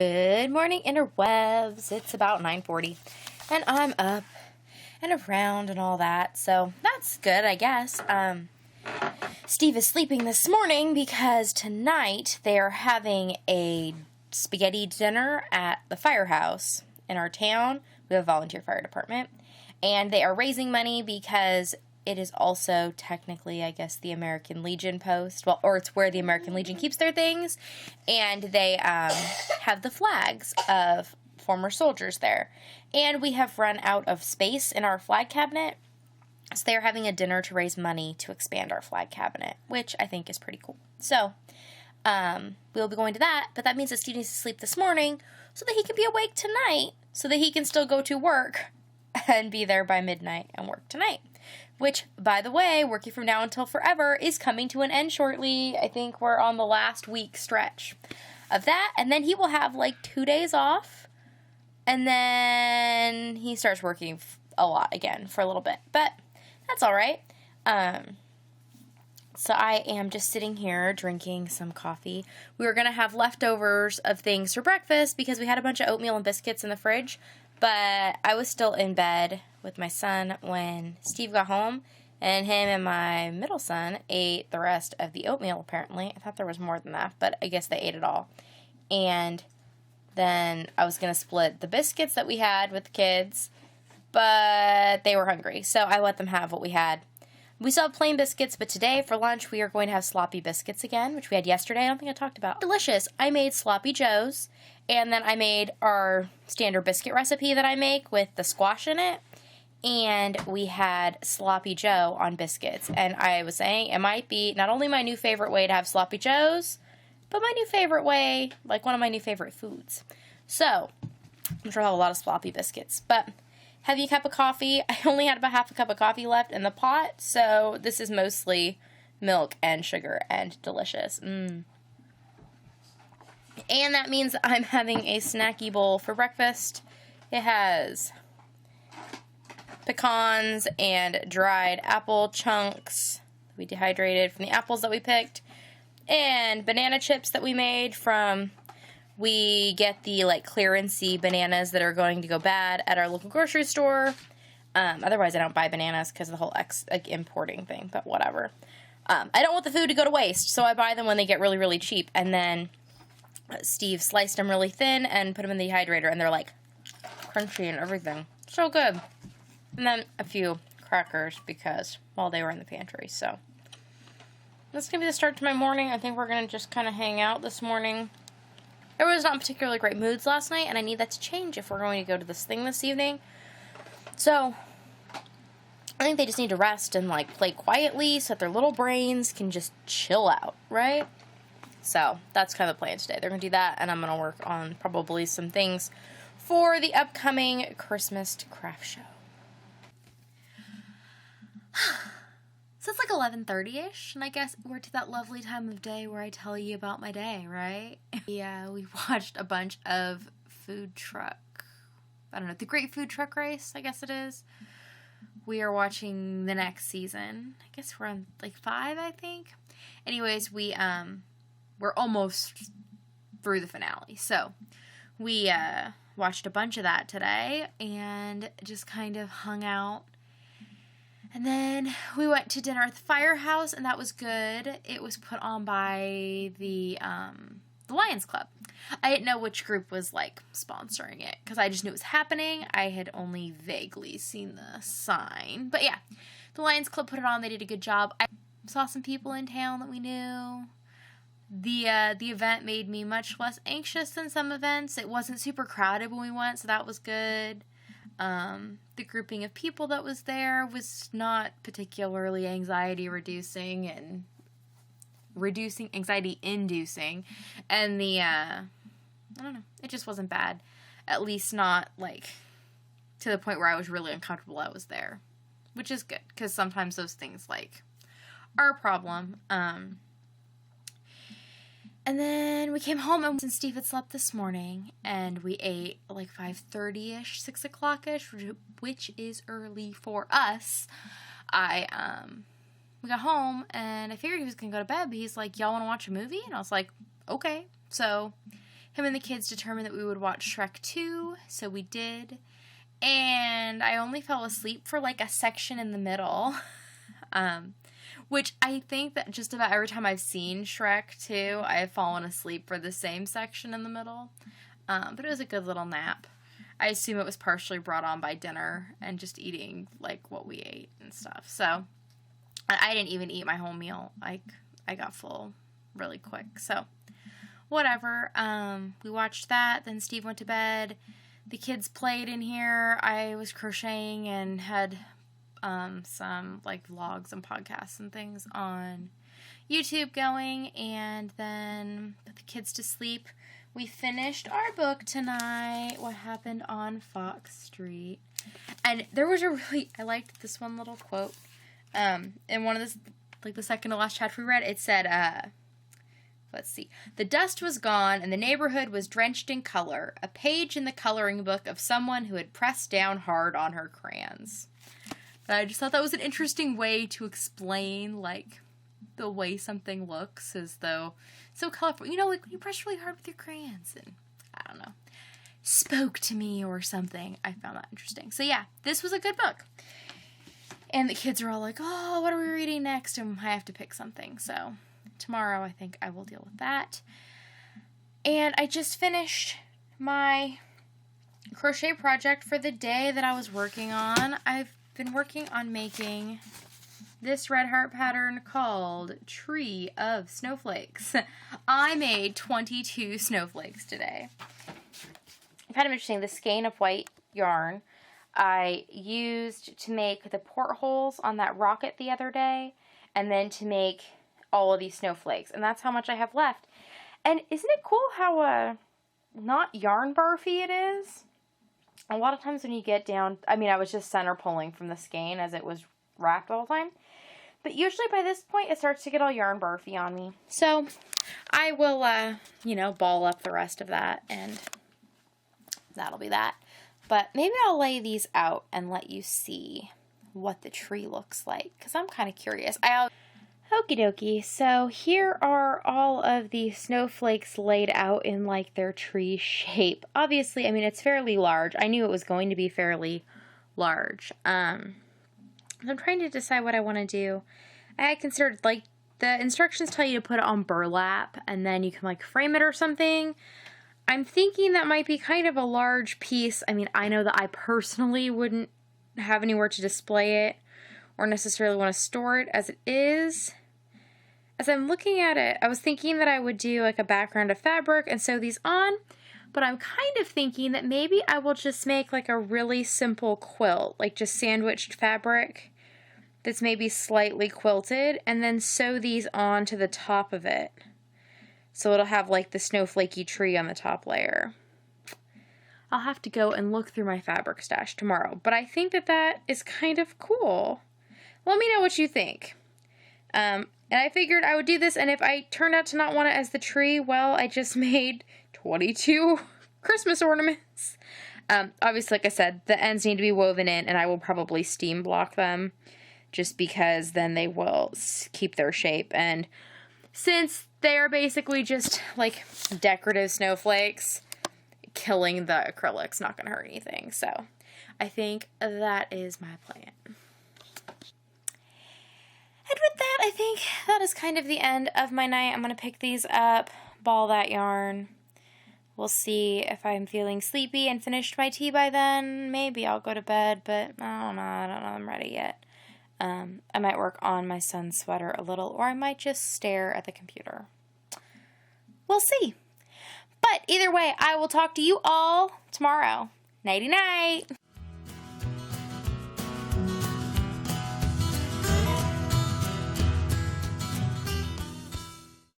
Good morning, interwebs. It's about 9:40, and I'm up and around and all that, so that's good, I guess. Steve is sleeping this morning because tonight they are having a spaghetti dinner at the firehouse in our town. We have a volunteer fire department, and they are raising money because it is also technically, I guess, the American Legion post. Well, or it's where the American Legion keeps their things. And they have the flags of former soldiers there. And we have run out of space in our flag cabinet. So they're having a dinner to raise money to expand our flag cabinet, which I think is pretty cool. So we'll be going to that. But that means that Steve needs to sleep this morning so that he can be awake tonight. So that he can still go to work and be there by midnight and work tonight. Which, by the way, working from now until forever is coming to an end shortly. I think we're on the last week stretch of that. And then he will have like 2 days off. And then he starts working a lot again for a little bit. But that's all right. So I am just sitting here drinking some coffee. We were going to have leftovers of things for breakfast because we had a bunch of oatmeal and biscuits in the fridge. But I was still in bed with my son when Steve got home, and him and my middle son ate the rest of the oatmeal, apparently. I thought there was more than that, but I guess they ate it all. And then I was going to split the biscuits that we had with the kids, but they were hungry, so I let them have what we had. We still have plain biscuits, but today for lunch we are going to have sloppy biscuits again, which we had yesterday. I don't think I talked about. Delicious. I made sloppy joes, and then I made our standard biscuit recipe that I make with the squash in it, and we had sloppy joe on biscuits. And I was saying it might be not only my new favorite way to have sloppy joes, but my new favorite way, like one of my new favorite foods. So I'm sure I'll have a lot of sloppy biscuits, but heavy cup of coffee. I only had about half a cup of coffee left in the pot, so this is mostly milk and sugar and delicious. And that means I'm having a snacky bowl for breakfast. It has pecans and dried apple chunks we dehydrated from the apples that we picked, and banana chips that we made from... We get the, clearance-y bananas that are going to go bad at our local grocery store. Otherwise, I don't buy bananas because of the whole importing thing, but whatever. I don't want the food to go to waste, so I buy them when they get really, really cheap. And then Steve sliced them really thin and put them in the dehydrator, and they're, crunchy and everything. So good. And then a few crackers because, well, they were in the pantry, so. That's going to be the start to my morning. I think we're going to just kind of hang out this morning. There was not particularly great moods last night, and I need that to change if we're going to go to this thing this evening. So, I think they just need to rest and, play quietly so that their little brains can just chill out, right? So, that's kind of the plan today. They're going to do that, and I'm going to work on probably some things for the upcoming Christmas craft show. So it's 11:30-ish, and I guess we're to that lovely time of day where I tell you about my day, right? Yeah, we watched a bunch of the Great Food Truck Race, I guess it is. We are watching the next season. I guess we're on, 5, I think. Anyways, we're almost through the finale, so we watched a bunch of that today, and just kind of hung out. And then we went to dinner at the firehouse, and that was good. It was put on by the Lions Club. I didn't know which group was, sponsoring it, because I just knew it was happening. I had only vaguely seen the sign. But yeah, the Lions Club put it on. They did a good job. I saw some people in town that we knew. The event made me much less anxious than some events. It wasn't super crowded when we went, so that was good. The grouping of people that was there was not particularly anxiety-reducing and anxiety-inducing. And I don't know, it just wasn't bad. At least not, to the point where I was really uncomfortable I was there. Which is good, because sometimes those things, are a problem. And then we came home, and Steve had slept this morning, and we ate 5:30-ish, 6 o'clock-ish, which is early for us. We got home, and I figured he was going to go to bed, but he's like, y'all want to watch a movie? And I was like, okay. So him and the kids determined that we would watch Shrek 2, so we did. And I only fell asleep for like a section in the middle. Which I think that just about every time I've seen Shrek 2, I have fallen asleep for the same section in the middle. But it was a good little nap. I assume it was partially brought on by dinner and just eating like what we ate and stuff. So I didn't even eat my whole meal. I got full really quick. So whatever. We watched that. Then Steve went to bed. The kids played in here. I was crocheting and had some like vlogs and podcasts and things on YouTube going, and then put the kids to sleep. We finished our book tonight, What Happened on Fox Street. And there was I liked this one little quote. In one of this, like the second to last chapter we read, it said, let's see. The dust was gone and the neighborhood was drenched in color. A page in the coloring book of someone who had pressed down hard on her crayons. But I just thought that was an interesting way to explain, like, the way something looks as though so colorful. You know, like when you press really hard with your crayons and, I don't know, spoke to me or something. I found that interesting. So yeah, this was a good book. And the kids are all like, oh, what are we reading next? And I have to pick something. So tomorrow I think I will deal with that. And I just finished my crochet project for the day that I was working on. I've been working on making this red heart pattern called Tree of Snowflakes. I made 22 snowflakes today. Kind of interesting, the skein of white yarn I used to make the portholes on that rocket the other day, and then to make all of these snowflakes, and that's how much I have left. And isn't it cool how not yarn barfy it is? A lot of times when you get down, I mean, I was just center pulling from the skein as it was wrapped all the time. But usually by this point, it starts to get all yarn barfy on me. So I will, ball up the rest of that, and that'll be that. But maybe I'll lay these out and let you see what the tree looks like, because I'm kind of curious. Okie dokie, so here are all of the snowflakes laid out in like their tree shape. Obviously, I mean, it's fairly large. I knew it was going to be fairly large. I'm trying to decide what I want to do. I had considered, like, the instructions tell you to put it on burlap and then you can like frame it or something. I'm thinking that might be kind of a large piece. I mean, I know that I personally wouldn't have anywhere to display it or necessarily want to store it as it is. As I'm looking at it, I was thinking that I would do like a background of fabric and sew these on, but I'm kind of thinking that maybe I will just make like a really simple quilt, like just sandwiched fabric that's maybe slightly quilted, and then sew these on to the top of it. So it'll have like the snowflakey tree on the top layer. I'll have to go and look through my fabric stash tomorrow, but I think that that is kind of cool. Let me know what you think. And I figured I would do this, and if I turned out to not want it as the tree, well, I just made 22 Christmas ornaments. Obviously, like I said, the ends need to be woven in, and I will probably steam block them, just because then they will keep their shape. And since they are basically just, like, decorative snowflakes, killing the acrylic's not going to hurt anything. So I think that is my plan. And with that, I think that is kind of the end of my night. I'm going to pick these up, ball that yarn. We'll see if I'm feeling sleepy and finished my tea by then. Maybe I'll go to bed, but I don't know I'm ready yet. I might work on my son's sweater a little, or I might just stare at the computer. We'll see. But either way, I will talk to you all tomorrow. Nighty-night.